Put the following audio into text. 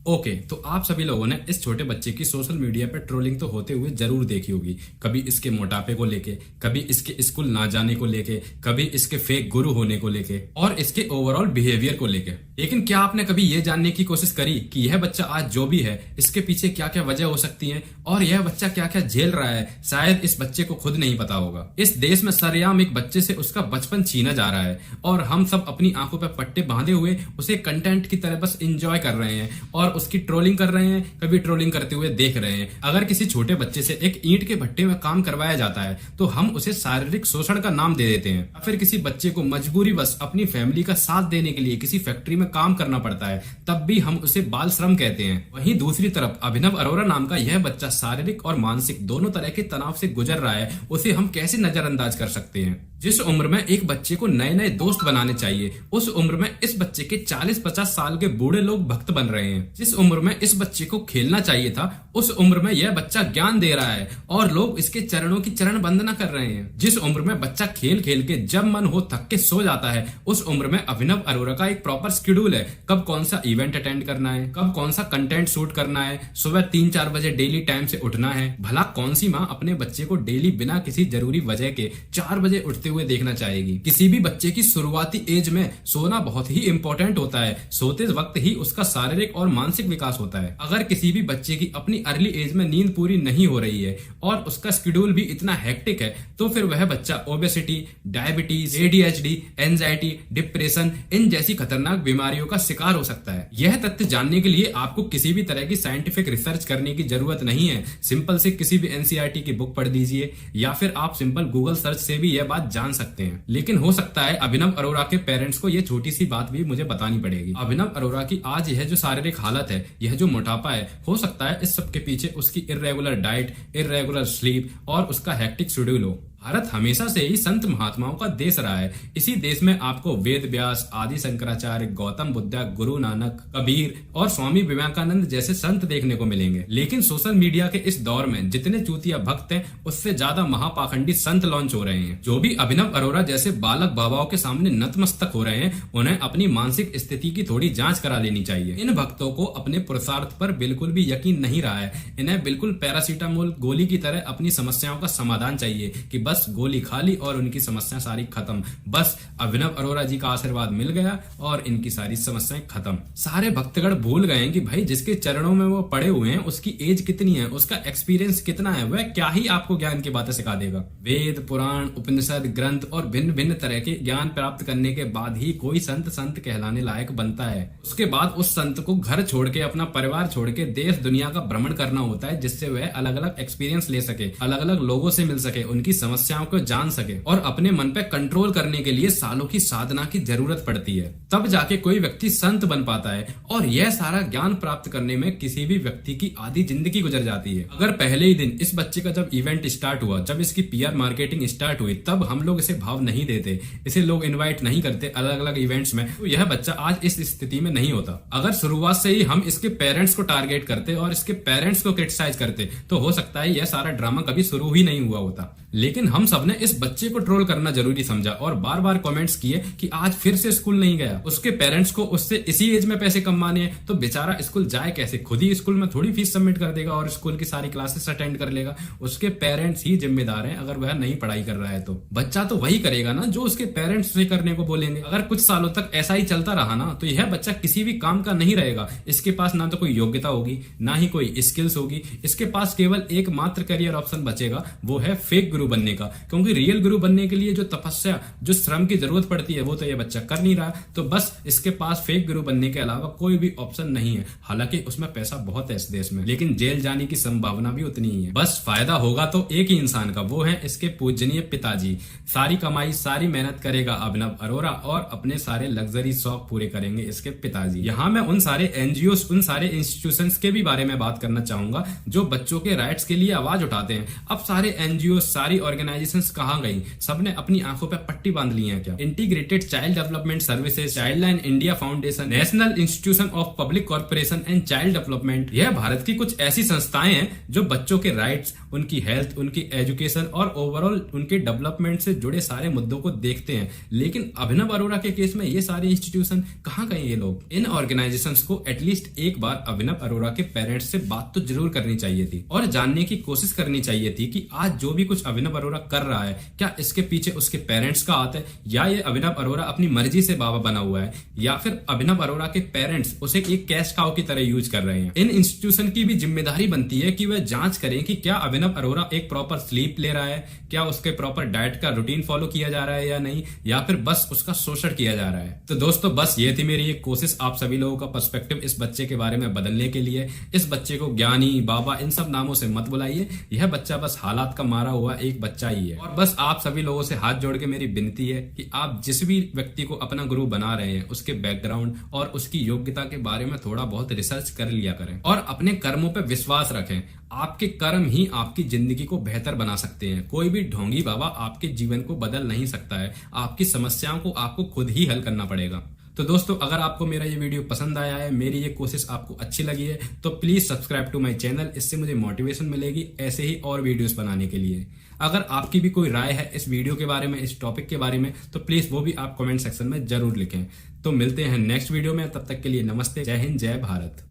Okay, तो आप सभी लोगों ने इस छोटे बच्चे की सोशल मीडिया पर ट्रोलिंग तो होते हुए जरूर देखी होगी। कभी इसके मोटापे को लेके, कभी इसके स्कूल ना जाने को लेके, कभी इसके फेक गुरु होने को लेके और इसके ओवरऑल बिहेवियर को लेके। लेकिन क्या आपने कभी ये जानने की कोशिश करी कि यह बच्चा आज जो भी है इसके पीछे क्या क्या वजह हो सकती है और यह बच्चा क्या क्या झेल रहा है? शायद इस बच्चे को खुद नहीं पता होगा। इस देश में सरेआम एक बच्चे से उसका बचपन छीना जा रहा है और हम सब अपनी आंखों पर पट्टे बांधे हुए उसे कंटेंट की तरह बस एंजॉय कर रहे हैं और उसकी ट्रोलिंग कर रहे हैं, कभी ट्रोलिंग करते हुए देख रहे हैं। अगर किसी छोटे बच्चे से एक ईंट के भट्टे में काम करवाया जाता है तो हम उसे शारीरिक शोषण का नाम दे देते हैं। या फिर किसी बच्चे को मजबूरी बस अपनी फैमिली का साथ देने के लिए किसी फैक्ट्री में काम करना पड़ता है, तब भी हम उसे बाल श्रम कहते हैं। वहीं दूसरी तरफ अभिनव अरोरा नाम का यह बच्चा शारीरिक और मानसिक दोनों तरह के तनाव से गुजर रहा है, उसे हम कैसे नजरअंदाज कर सकते हैं? जिस उम्र में एक बच्चे को नए नए दोस्त बनाने चाहिए, उस उम्र में इस बच्चे के 40-50 साल के बूढ़े लोग भक्त बन रहे हैं। जिस उम्र में इस बच्चे को खेलना चाहिए था, उस उम्र में यह बच्चा ज्ञान दे रहा है और लोग इसके चरणों की चरण वंदना कर रहे हैं। जिस उम्र में बच्चा खेल खेल के जब मन हो थक के सो जाता है, उस उम्र में अभिनव अरोरा का एक प्रॉपर शेड्यूल है। कब कौन सा इवेंट अटेंड करना है, कब कौन सा कंटेंट शूट करना है, सुबह 3-4 बजे डेली टाइम से उठना है। भला कौन सी माँ अपने बच्चे को डेली बिना किसी जरूरी वजह के 4 बजे उठते हुए देखना चाहेगी? किसी भी बच्चे की शुरुआती एज में सोना बहुत ही इंपॉर्टेंट होता है। सोते वक्त ही उसका शारीरिक और मानसिक विकास होता है। अगर किसी भी बच्चे की अपनी अर्ली एज में नींद पूरी नहीं हो रही है और उसका शेड्यूल भी इतना हेक्टिक है, तो फिर वह बच्चा obesity, diabetes, ADHD, anxiety, depression in जैसी खतरनाक बीमारियों का शिकार हो सकता है। यह तथ्य जानने के लिए आपको किसी भी तरह की साइंटिफिक रिसर्च करने की जरूरत नहीं है। सिंपल से किसी भी एनसीईआरटी की बुक पढ़ दीजिए या फिर आप सिंपल गूगल सर्च से भी यह बात जान सकते हैं। लेकिन हो सकता है अभिनव अरोरा के पेरेंट्स को यह छोटी सी बात भी मुझे बतानी पड़ेगी। अभिनव अरोरा की आज यह जो शारीरिक हालत है, यह जो मोटापा है, हो सकता है इस सब के पीछे उसकी इर्रेगुलर डाइट, इर्रेगुलर स्लीप और उसका हेक्टिक शेड्यूल हो। भारत हमेशा से ही संत महात्माओं का देश रहा है। इसी देश में आपको वेद व्यास, आदि शंकराचार्य, गौतम बुद्ध, गुरु नानक, कबीर और स्वामी विवेकानंद जैसे संत देखने को मिलेंगे। लेकिन सोशल मीडिया के इस दौर में जितने चूतिया भक्त हैं, उससे ज्यादा महापाखंडी संत लॉन्च हो रहे हैं। जो भी अभिनव अरोरा जैसे बालक बाबाओं के सामने नतमस्तक हो रहे हैं, उन्हें अपनी मानसिक स्थिति की थोड़ी जांच करा लेनी चाहिए। इन भक्तों को अपने पुरुषार्थ पर बिल्कुल भी यकीन नहीं रहा है। इन्हें बिल्कुल पैरासीटामोल गोली की तरह अपनी समस्याओं का समाधान चाहिए कि बस गोली खा ली और उनकी समस्या सारी खत्म। बस अभिनव अरोरा जी का आशीर्वाद मिल गया और इनकी सारी समस्याएं खत्म। सारे भक्तगण भूल गए हैं कि भाई जिसके चरणों में वो पड़े हुए हैं उसकी एज कितनी है, उसका एक्सपीरियंस कितना है, वह क्या ही आपको ज्ञान की बातें सिखा देगा। वेद, पुराण, उपनिषद, ग्रंथ और भिन्न भिन्न तरह के ज्ञान प्राप्त करने के बाद ही कोई संत संत कहलाने लायक बनता है। उसके बाद उस संत को घर छोड़ के, अपना परिवार छोड़ के देश दुनिया का भ्रमण करना होता है, जिससे वह अलग अलग एक्सपीरियंस ले सके, अलग अलग लोगों से मिल सके, उनकी समस्याओं को जान सके और अपने मन पे कंट्रोल करने के लिए सालों की साधना की जरूरत पड़ती है। तब जाके कोई व्यक्ति संत बन पाता है और यह सारा ज्ञान प्राप्त करने में किसी भी व्यक्ति की आधी जिंदगी गुजर जाती है। अगर पहले ही दिन इस बच्चे का जब इवेंट स्टार्ट हुआ, जब इसकी पीआर मार्केटिंग स्टार्ट हुई, तब हम लोग इसे भाव नहीं देते, इसे लोग इन्वाइट नहीं करते अलग अलग इवेंट्स में, तो यह बच्चा आज इस स्थिति में नहीं होता। अगर शुरुआत से ही हम इसके पेरेंट्स को टारगेट करते और इसके पेरेंट्स को क्रिटिसाइज करते, तो हो सकता है यह सारा ड्रामा कभी शुरू ही नहीं हुआ होता। लेकिन हम सबने इस बच्चे को ट्रोल करना जरूरी समझा और बार बार कमेंट्स किए कि आज फिर से स्कूल नहीं गया। उसके पेरेंट्स को उससे इसी एज में पैसे कमाने हैं, तो बेचारा स्कूल जाए कैसे? खुद ही स्कूल में थोड़ी फीस सबमिट कर देगा और स्कूल की सारी क्लासेस अटेंड कर लेगा। उसके पेरेंट्स ही जिम्मेदार हैं। अगर वह नहीं पढ़ाई कर रहा है तो बच्चा तो वही करेगा ना जो उसके पेरेंट्स उसे करने को बोलेंगे। अगर कुछ सालों तक ऐसा ही चलता रहा ना, तो यह बच्चा किसी भी काम का नहीं रहेगा। इसके पास ना तो कोई योग्यता होगी, ना ही कोई स्किल्स होगी। इसके पास केवल एकमात्र करियर ऑप्शन बचेगा, वो है फेक गुरु बनने का। क्योंकि रियल गुरु बनने के लिए जो तपस्या, जो श्रम की जरूरत पड़ती है, वो तो ये बच्चा कर नहीं रहा। तो बस इसके पास फेक गुरु बनने के अलावा कोई भी ऑप्शन नहीं है। हालांकि उसमें पैसा बहुत है इस देश में, लेकिन जेल जाने की संभावना भी उतनी ही है। बस फायदा होगा तो एक ही इंसान का, वो है इसके पूजनीय पिताजी। सारी कमाई, सारी मेहनत करेगा अभिनव अरोरा और अपने सारे लग्जरी शौक पूरे करेंगे इसके पिताजी। यहाँ मैं उन सारे एनजीओ, उन सारे इंस्टीट्यूशंस के भी बारे में बात करना चाहूंगा जो बच्चों के राइट्स के लिए आवाज उठाते हैं। अब सारे एनजीओ, सारी बड़ी ऑर्गेनाइजेशंस कहाँ गई? सबने अपनी आंखों पे पट्टी बांध ली है क्या? Integrated child development services, child line India foundation, national institution of public corporation and child development, यह भारत की कुछ ऐसी संस्थाएं हैं जो बच्चों के राइट्स, उनकी हेल्थ, उनकी एजुकेशन और ओवरऑल उनके डेवलपमेंट से जुड़े सारे मुद्दों को देखते हैं। लेकिन अभिनव अरोरा के केस में ये सारे इंस्टीट्यूशन कहाँ गए ये लोग? इन ऑर्गेनाइजेशंस को एटलीस्ट एक बार अभिनव अरोरा के पेरेंट्स से बात तो जरूर करनी चाहिए थी और जानने की कोशिश करनी चाहिए थी कि आज जो भी कुछ अभिनव अरोरा कर रहा है, क्या इसके पीछे उसके पेरेंट्स का हाथ है, या ये अभिनव अरोरा अपनी मर्जी से बाबा बना हुआ है, या फिर अभिनव अरोरा के पेरेंट्स उसे एक कैश काउ की तरह यूज कर रहे हैं। इन इंस्टीट्यूशन की भी जिम्मेदारी बनती है कि वह जांच करें कि क्या अभिनव अरोरा एक प्रॉपर स्लीप ले रहा है, क्या उसके प्रॉपर डाइट का रूटीन फॉलो किया जा रहा है या नहीं, या फिर बस उसका शोषण किया जा रहा है। तो दोस्तों बस ये थी मेरी एक कोशिश आप सभी लोगों का पर्सपेक्टिव इस बच्चे के बारे में बदलने के लिए। इस बच्चे को ज्ञानी, बाबा इन सब नामों से मत बुलाइए। यह बच्चा बस हालात का मारा हुआ एक बच्चा ही है। और बस आप सभी लोगों से हाथ जोड़ के मेरी विनती है कि आप जिस भी व्यक्ति को अपना गुरु बना रहे हैं उसके बैकग्राउंड और उसकी योग्यता के बारे में थोड़ा बहुत रिसर्च कर लिया करें और अपने कर्मों पर विश्वास रखें। आपके कर्म ही आपकी जिंदगी को बेहतर बना सकते हैं। कोई भी ढोंगी बाबा आपके जीवन को बदल नहीं सकता है। आपकी समस्याओं को आपको खुद ही हल करना पड़ेगा। तो दोस्तों अगर आपको मेरा ये वीडियो पसंद आया है, मेरी ये कोशिश आपको अच्छी लगी है, तो please subscribe to my channel. इससे मुझे मोटिवेशन मिलेगी ऐसे ही और वीडियोस बनाने के लिए। अगर आपकी भी कोई राय है इस वीडियो के बारे में, इस टॉपिक के बारे में, तो प्लीज वो भी आप कमेंट सेक्शन में जरूर लिखें। तो मिलते हैं नेक्स्ट वीडियो में, तब तक के लिए नमस्ते, जय हिंद, जय भारत।